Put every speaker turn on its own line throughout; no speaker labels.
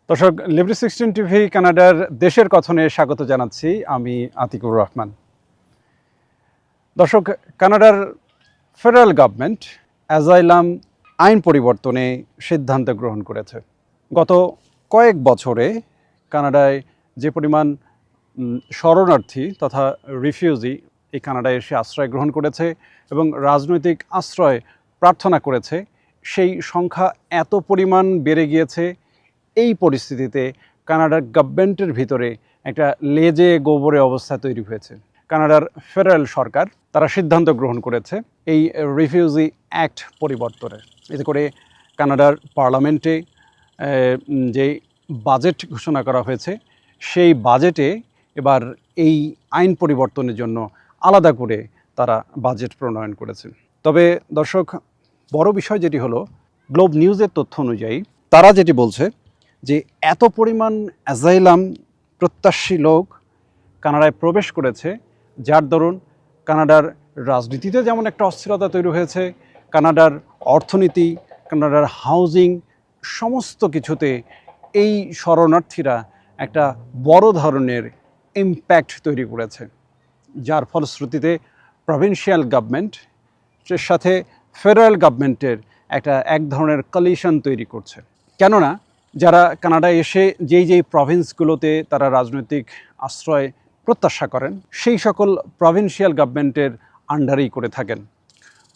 দর্শক, লিবরি 16 টিভি কানাডার দেশের কথনে স্বাগত জানাচ্ছি। আমি আতিকুর রহমান। দর্শক, কানাডার ফেডারেল গভর্নমেন্ট অ্যাজাইলাম আইন পরিবর্তনে সিদ্ধান্ত গ্রহণ করেছে। গত কয়েক বছরে কানাডায় যে পরিমাণ শরণার্থী তথা রিফিউজি এই কানাডায় এসে আশ্রয় গ্রহণ করেছে এবং রাজনৈতিক আশ্রয় প্রার্থনা করেছে, সেই সংখ্যা এত পরিমাণ বেড়ে গিয়েছে। এই পরিস্থিতিতে কানাডার গভর্নমেন্টের ভিতরে একটা লেজে গোবরে অবস্থা তৈরি হয়েছে। কানাডার ফেডারেল সরকার তারা সিদ্ধান্ত গ্রহণ করেছে এই রিফিউজি অ্যাক্ট পরিবর্তনের। এতে করে কানাডার পার্লামেন্টে যে বাজেট ঘোষণা করা হয়েছে, সেই বাজেটে এবার এই আইন পরিবর্তনের জন্য আলাদা করে তারা বাজেট প্রণয়ন করেছে। তবে দর্শক, বড় বিষয় যেটি হলো, গ্লোব নিউজের তথ্য অনুযায়ী তারা যেটি বলছে যে এত পরিমাণ অ্যাজাইলাম প্রত্যাশী লোক কানাডায় প্রবেশ করেছে, যার দরুন কানাডার রাজনীতিতে যেমন একটা অস্থিরতা তৈরি হয়েছে, কানাডার অর্থনীতি, কানাডার হাউজিং, সমস্ত কিছুতে এই শরণার্থীরা একটা বড় ধরনের ইম্প্যাক্ট তৈরি করেছে, যার ফলশ্রুতিতে প্রভিন্সিয়াল গভর্নমেন্টের সাথে ফেডারেল গভর্নমেন্টের এক ধরনের কলিশন তৈরি করছে। কেননা যারা কানাডায় এসে যেই প্রভিন্সগুলোতে তারা রাজনৈতিক আশ্রয় প্রত্যাশা করেন, সেই সকল প্রভিন্সিয়াল গভর্নমেন্টের আন্ডারেই করে থাকেন।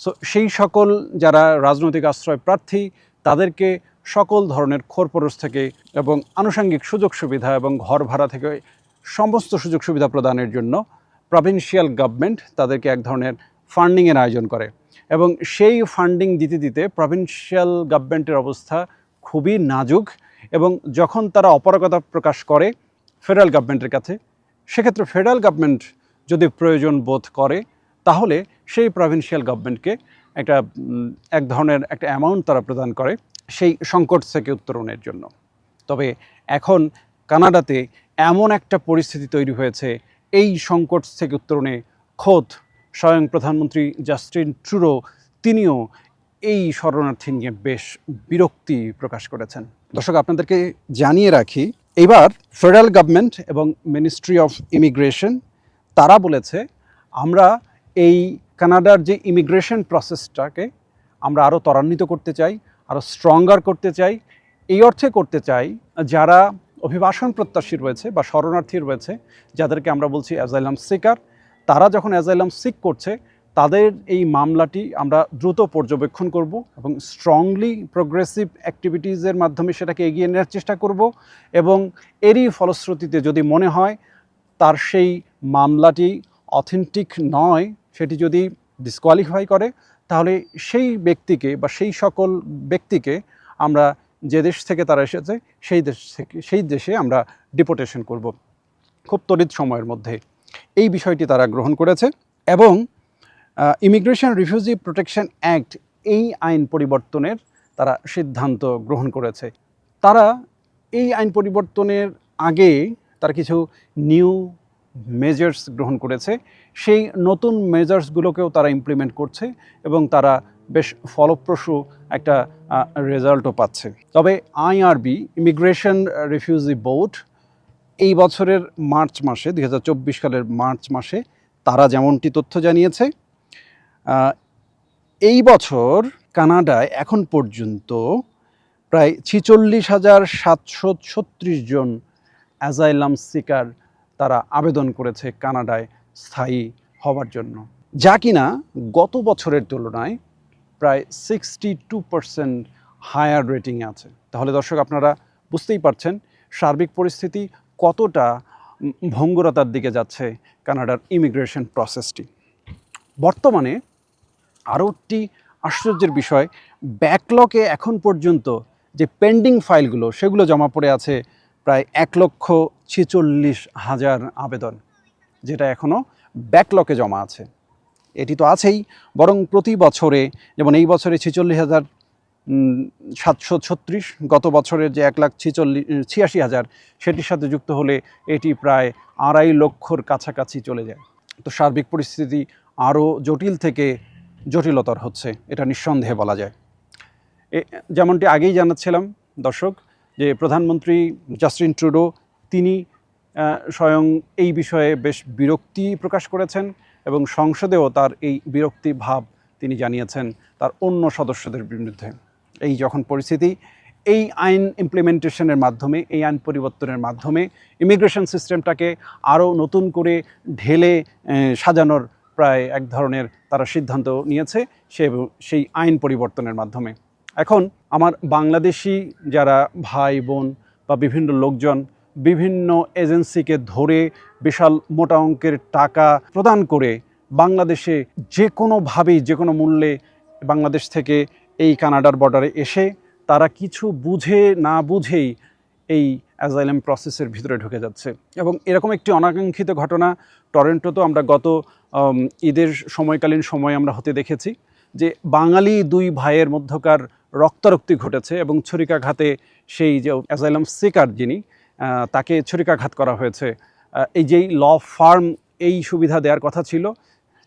সো সেই সকল যারা রাজনৈতিক আশ্রয় প্রার্থী, তাদেরকে সকল ধরনের খোরপোশ থেকে এবং আনুষঙ্গিক সুযোগ সুবিধা এবং ঘর ভাড়া থেকে সমস্ত সুযোগ সুবিধা প্রদানের জন্য প্রভিন্সিয়াল গভর্নমেন্ট তাদেরকে এক ধরনের ফান্ডিংয়ের আয়োজন করে এবং সেই ফান্ডিং দিতে দিতে প্রভিন্সিয়াল গভর্নমেন্টের অবস্থা খুবই নাজুক। এবং যখন তারা অপারগতা প্রকাশ করে ফেডারেল গভর্নমেন্টের কাছে, সেক্ষেত্রে ফেডারেল গভর্নমেন্ট যদি প্রয়োজন বোধ করে, তাহলে সেই প্রভিন্সিয়াল গভর্নমেন্টকে এক ধরনের একটা অ্যামাউন্ট তারা প্রদান করে সেই সংকট থেকে উত্তরণের জন্য। তবে এখন কানাডাতে এমন একটা পরিস্থিতি তৈরি হয়েছে, এই সংকট থেকে উত্তরণে খোদ স্বয়ং প্রধানমন্ত্রী জাস্টিন ট্রুডো তিনিও এই শরণার্থী নিয়ে বেশ বিরক্তি প্রকাশ করেছেন। দর্শক, আপনাদেরকে জানিয়ে রাখি, এবার ফেডারেল গভর্নমেন্ট এবং মিনিস্ট্রি অফ ইমিগ্রেশন তারা বলেছে, আমরা এই কানাডার যে ইমিগ্রেশন প্রসেসটাকে আমরা আরও ত্বরান্বিত করতে চাই, আরও স্ট্রঙ্গার করতে চাই। এই অর্থে করতে চাই, যারা অভিবাসন প্রত্যাশী রয়েছে বা শরণার্থী রয়েছে, যাদেরকে আমরা বলছি অ্যাজাইলাম সিকার, তারা যখন অ্যাজাইলাম সিক করছে, তাদের এই মামলাটি আমরা দ্রুত পর্যবেক্ষণ করব এবং স্ট্রংলি প্রোগ্রেসিভ অ্যাক্টিভিটিসের মাধ্যমে সেটাকে এগিয়ে নেওয়ার চেষ্টা করব। এবং এরই ফলশ্রুতিতে যদি মনে হয় তার সেই মামলাটি অথেন্টিক নয়, সেটি যদি ডিসকোয়ালিফাই করে, তাহলে সেই ব্যক্তিকে বা সেই সকল ব্যক্তিকে আমরা যে দেশ থেকে তারা এসেছে সেই দেশে আমরা ডিপোর্টেশন করব খুব তড়িৎ সময়ের মধ্যে। এই বিষয়টি তারা গ্রহণ করেছে এবং ইমিগ্রেশন রিফিউজি প্রোটেকশন অ্যাক্ট এই আইন পরিবর্তনের তারা সিদ্ধান্ত গ্রহণ করেছে। তারা এই আইন পরিবর্তনের আগে তারা কিছু নিউ মেজার্স গ্রহণ করেছে, সেই নতুন মেজার্সগুলোকেও তারা ইমপ্লিমেন্ট করছে এবং তারা বেশ ফলপ্রসূ একটা রেজাল্টও পাচ্ছে। তবে আইআরবি, ইমিগ্রেশন রিফিউজি বোর্ড, এই বছরের মার্চ মাসে 2024 সালের মার্চ মাসে তারা যেমনটি তথ্য জানিয়েছে, এই বছর কানাডায় এখন পর্যন্ত প্রায় 46,736 জন অ্যাজাইলাম সিকার তারা আবেদন করেছে কানাডায় স্থায়ী হওয়ার জন্য, যা কিনা গত বছরের তুলনায় প্রায় 62% হায়ার রেটিংয়ে আছে। তাহলে দর্শক, আপনারা বুঝতেই পারছেন সার্বিক পরিস্থিতি কতটা ভঙ্গুরতার দিকে যাচ্ছে কানাডার ইমিগ্রেশন প্রসেসটি। বর্তমানে আরও একটি আশ্চর্যের বিষয়, ব্যাকলগে এখন পর্যন্ত যে পেন্ডিং ফাইলগুলো সেগুলো জমা পড়ে আছে প্রায় 1,46,000 আবেদন, যেটা এখনও ব্যাকলগে জমা আছে। এটি তো আছেই, বরং প্রতি বছরে, যেমন এই বছরে 46,736, গত বছরের যে 1,86,000 সেটির সাথে যুক্ত হলে এটি প্রায় 2.5 লক্ষর কাছাকাছি চলে যায়। তো সার্বিক পরিস্থিতি আরও জটিল থেকে জটিলতর হচ্ছে, এটা নিঃসন্দেহে বলা যায়। যেমনটি আগেই জানাচ্ছিলাম দর্শক, যে প্রধানমন্ত্রী জাস্টিন ট্রুডো তিনি স্বয়ং এই বিষয়ে বেশ বিরক্তি প্রকাশ করেছেন এবং সংসদেও তার এই বিরক্তি ভাব তিনি জানিয়েছেন তার অন্য সদস্যদের বিরুদ্ধে। এই যখন পরিস্থিতি, এই আইন ইমপ্লিমেন্টেশনের মাধ্যমে, এই আইন পরিবর্তনের মাধ্যমে ইমিগ্রেশন সিস্টেমটাকে আরও নতুন করে ঢেলে সাজানোর প্রায় এক ধরনের তারা সিদ্ধান্ত নিয়েছে সেই আইন পরিবর্তনের মাধ্যমে। এখন আমার বাংলাদেশি যারা ভাই বোন বা বিভিন্ন লোকজন বিভিন্ন এজেন্সিকে ধরে বিশাল মোটা অঙ্কের টাকা প্রদান করে বাংলাদেশে যে কোনোভাবেই যে কোনো মূল্যে বাংলাদেশ থেকে এই কানাডার বর্ডারে এসে তারা কিছু বুঝে না বুঝেই এই অ্যাজাইলাম প্রসেসের ভিতরে ঢুকে যাচ্ছে। এবং এরকম একটি অনাকাঙ্ক্ষিত ঘটনা টরন্টোতেও আমরা গত ঈদের সময়কালীন সময় আমরা হতে দেখেছি, যে বাঙালি দুই ভাইয়ের মধ্যকার রক্তারক্তি ঘটেছে এবং ছুরিকাঘাতে সেই যে অ্যাজাইলাম সিকার যিনি তাকে ছুরিকাঘাত করা হয়েছে। এই যেই ল ফার্ম এই সুবিধা দেওয়ার কথা ছিল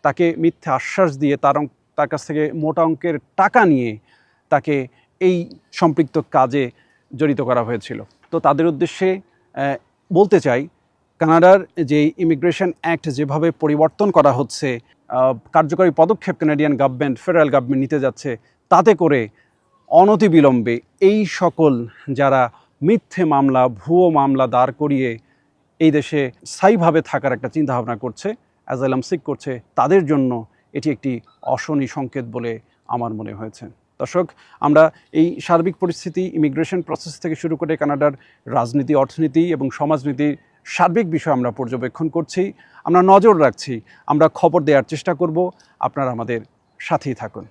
তাকে মিথ্যে আশ্বাস দিয়ে তার কাছ থেকে মোটা অঙ্কের টাকা নিয়ে তাকে এই সম্পৃক্ত কাজে জড়িত করা হয়েছিল। তো তাদের উদ্দেশ্যে বলতে চাই, কানাডার যে ইমিগ্রেশন অ্যাক্ট যেভাবে পরিবর্তন করা হচ্ছে, কার্যকরী পদক্ষেপ কানাডিয়ান গভর্নমেন্ট, ফেডারেল গভর্নমেন্ট নিতে যাচ্ছে, তাতে করে অনতিবিলম্বে এই সকল যারা মিথ্যে মামলা, ভুয়ো মামলা দাঁড় করিয়ে এই দেশে স্থায়ীভাবে থাকার একটা চিন্তাভাবনা করছে, অ্যাজাইলাম সিক করছে, তাদের জন্য এটি একটি অশনি সংকেত বলে আমার মনে হয়েছে। দর্শক, আমরা এই সার্বিক পরিস্থিতি, ইমিগ্রেশন প্রসেস থেকে শুরু করে কানাডার রাজনীতি, অর্থনীতি এবং সমাজনীতির সার্বিক বিষয় আমরা পর্যবেক্ষণ করছি, আমরা নজর রাখছি, আমরা খবর দেওয়ার চেষ্টা করব। আপনারা আমাদের সাথেই থাকুন।